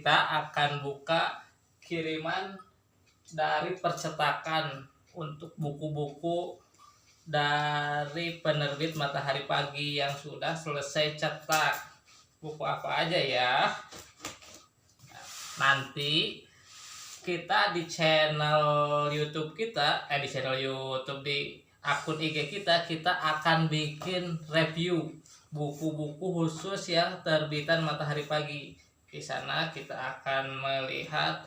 kita akan buka kiriman dari percetakan untuk buku-buku dari penerbit Matahari Pagi yang sudah selesai cetak. Buku apa aja ya? Nanti kita di channel YouTube kita, di akun IG kita akan bikin review buku-buku khusus yang terbitan Matahari Pagi. Di sana kita akan melihat,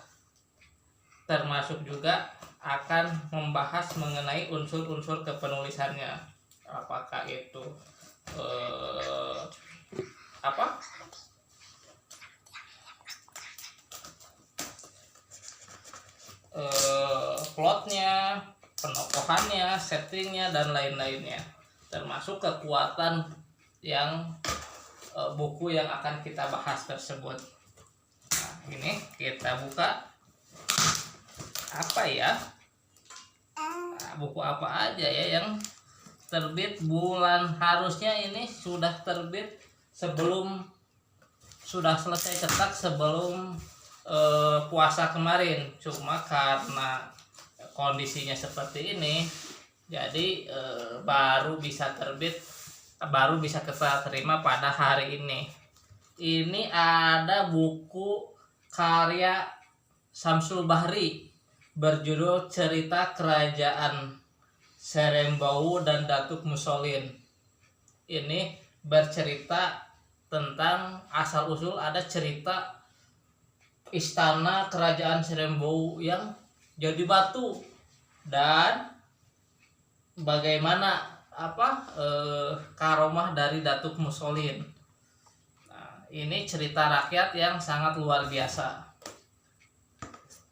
termasuk juga akan membahas mengenai unsur-unsur kepenulisannya. Apakah itu plotnya, penokohannya, settingnya, dan lain-lainnya, termasuk kekuatan yang buku yang akan kita bahas tersebut. Nah, ini kita buka apa ya? Nah, buku apa aja ya yang terbit bulan, harusnya ini sudah terbit sebelum sudah selesai cetak sebelum puasa kemarin, cuma karena kondisinya seperti ini jadi baru bisa kita terima pada hari ini. Ini ada buku karya Syamsul Bahri berjudul Cerita Kerajaan Serembau dan Datuk Musolin. Ini bercerita tentang asal-usul ada cerita istana kerajaan Serembau yang jadi batu dan bagaimana karomah dari Datuk Musolin. Nah, ini cerita rakyat yang sangat luar biasa.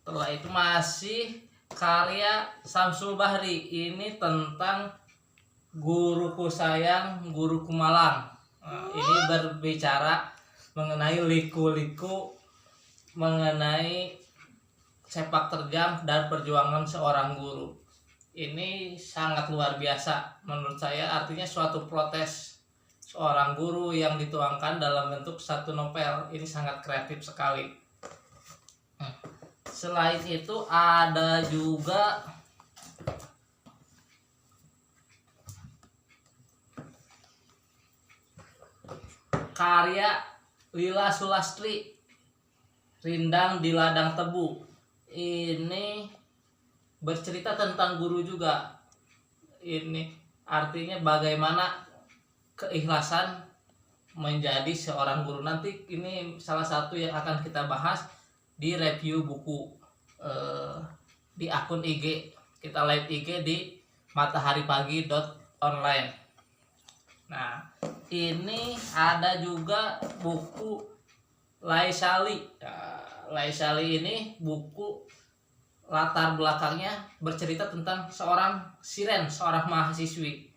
Setelah itu masih karya Syamsul Bahri, ini tentang Guruku Sayang, Guruku Malang. Nah, ini berbicara mengenai liku-liku, mengenai sepak terjang dan perjuangan seorang guru. Ini sangat luar biasa menurut saya, artinya suatu protes seorang guru yang dituangkan dalam bentuk satu novel. Ini sangat kreatif sekali. Selain itu ada juga karya Lila Sulastri, Rindang di Ladang Tebu. Ini bercerita tentang guru juga. Ini artinya bagaimana keikhlasan menjadi seorang guru. Nanti ini salah satu yang akan kita bahas di review buku di akun IG kita, live IG di matahari-pagi.online. Nah, ini ada juga buku Laisali. Laisali ini buku latar belakangnya bercerita tentang seorang siren, seorang mahasiswi.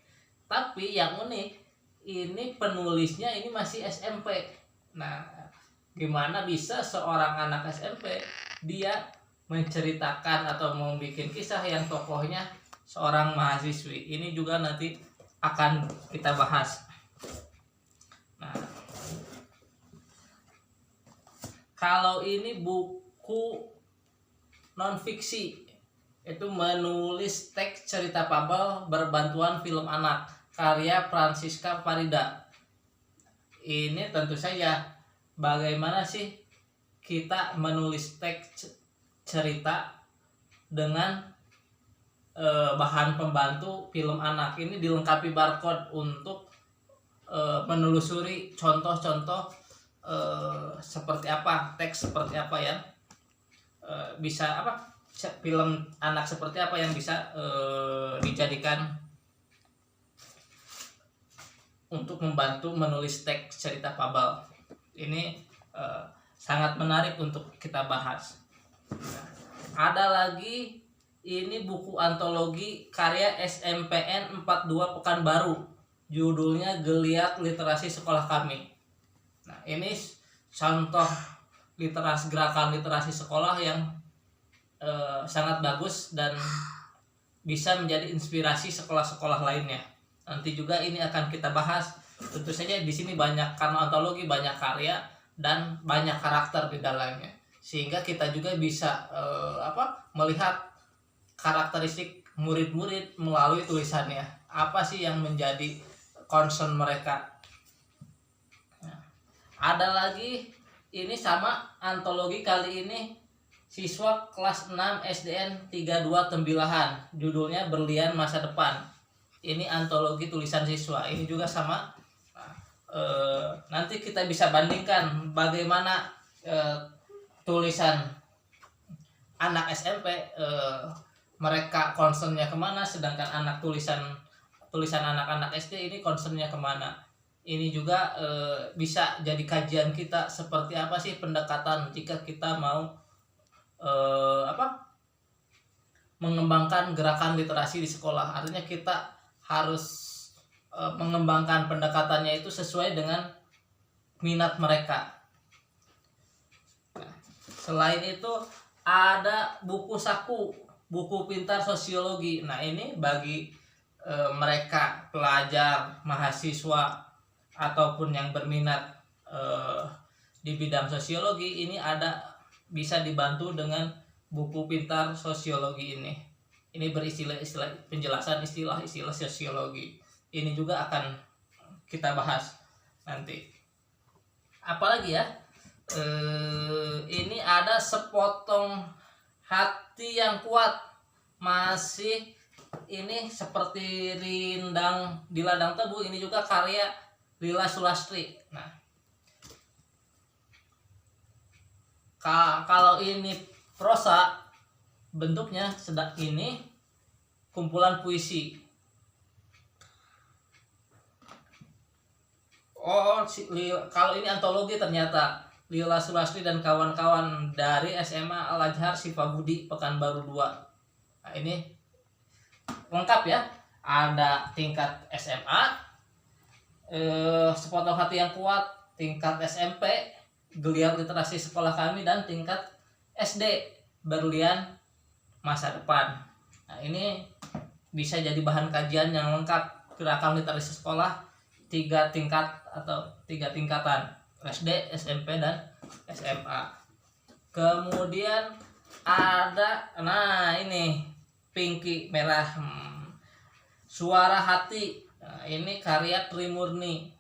Tapi yang unik, ini penulisnya ini masih SMP. Nah, gimana bisa seorang anak SMP dia menceritakan atau membuat kisah yang tokohnya seorang mahasiswi? Ini juga nanti akan kita bahas. Nah, kalau ini buku non fiksi, itu menulis teks cerita fabel berbantuan film anak karya Francisca Farida. Ini tentu saja bagaimana sih kita menulis teks cerita dengan bahan pembantu film anak. Ini dilengkapi barcode untuk menelusuri contoh-contoh seperti apa, teks seperti apa yang bisa film anak seperti apa yang bisa dijadikan untuk membantu menulis teks cerita fabel. Ini sangat menarik untuk kita bahas. Ada lagi ini buku antologi karya SMPN 42 Pekanbaru, judulnya Geliat Literasi Sekolah Kami. Nah, ini contoh gerakan literasi sekolah yang sangat bagus dan bisa menjadi inspirasi sekolah-sekolah lainnya. Nanti juga ini akan kita bahas. Tentu saja di sini banyak, karena antologi banyak karya, dan banyak karakter di dalamnya, sehingga kita juga bisa melihat karakteristik murid-murid melalui tulisannya, apa sih yang menjadi concern mereka. Nah, ada lagi ini sama antologi kali ini siswa kelas 6 SDN 32 Tembilahan, judulnya Berlian Masa Depan. Ini antologi tulisan siswa, ini juga sama. Nanti kita bisa bandingkan bagaimana tulisan anak SMP, mereka concernnya kemana, sedangkan tulisan anak-anak SD ini concernnya kemana. Ini juga bisa jadi kajian kita, seperti apa sih pendekatan jika kita mau mengembangkan gerakan literasi di sekolah. Artinya kita harus mengembangkan pendekatannya itu sesuai dengan minat mereka. Nah, selain itu ada buku saku, buku pintar sosiologi. Nah, ini bagi mereka pelajar, mahasiswa ataupun yang berminat di bidang sosiologi, ini bisa dibantu dengan buku pintar sosiologi ini. Ini beristilah-istilah, penjelasan istilah-istilah sosiologi. Ini juga akan kita bahas nanti. Apalagi ya? Ini ada Sepotong Hati Yang Kuat. Masih ini seperti Rindang di Ladang Tebu. Ini juga karya Lila Sulastri. Nah, kalau ini prosa, bentuknya ini kumpulan puisi. Kalau ini antologi ternyata Lila Sulastri dan kawan-kawan dari SMA Al-Azhar Sifabudi Pekanbaru 2. Nah, ini lengkap ya. Ada tingkat SMA, Sepotong Hati Yang Kuat, tingkat SMP, Geliat Literasi Sekolah Kami, dan tingkat SD, Berlian Masa Depan. Nah, ini bisa jadi bahan kajian yang lengkap. Gerakan literasi sekolah 3 tingkat atau 3 tingkatan, SD, SMP, dan SMA. Kemudian ada, nah ini Pinky Merah, Suara Hati. Nah, ini karya Trimurni.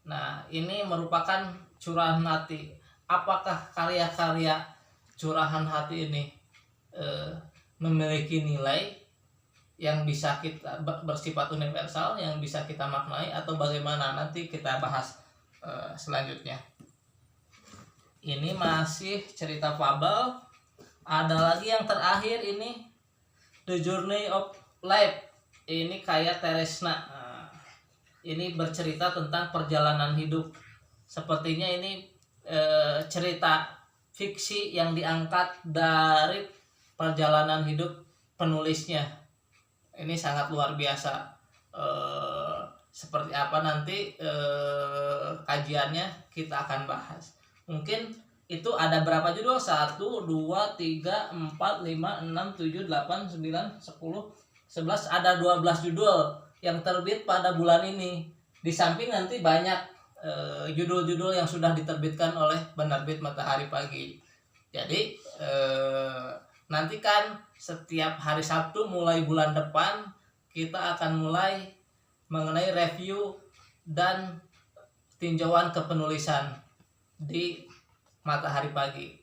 Nah, ini merupakan curahan hati. Apakah karya-karya curahan hati ini memiliki nilai yang bisa kita bersifat universal, yang bisa kita maknai, atau bagaimana? Nanti kita bahas selanjutnya. Ini masih cerita fabel. Ada lagi yang terakhir, ini The Journey of Life. Ini kayak Teresna. Ini bercerita tentang perjalanan hidup. Sepertinya ini cerita fiksi yang diangkat dari perjalanan hidup penulisnya. Ini sangat luar biasa. Seperti apa nanti kajiannya kita akan bahas. Mungkin itu ada berapa judul? 1, 2, 3, 4, 5, 6, 7, 8, 9, 10, 11. Ada 12 judul yang terbit pada bulan ini. Di samping nanti banyak judul-judul yang sudah diterbitkan oleh penerbit Matahari Pagi. Jadi nantikan setiap hari Sabtu mulai bulan depan kita akan mulai mengenai review dan tinjauan kepenulisan di Matahari Pagi.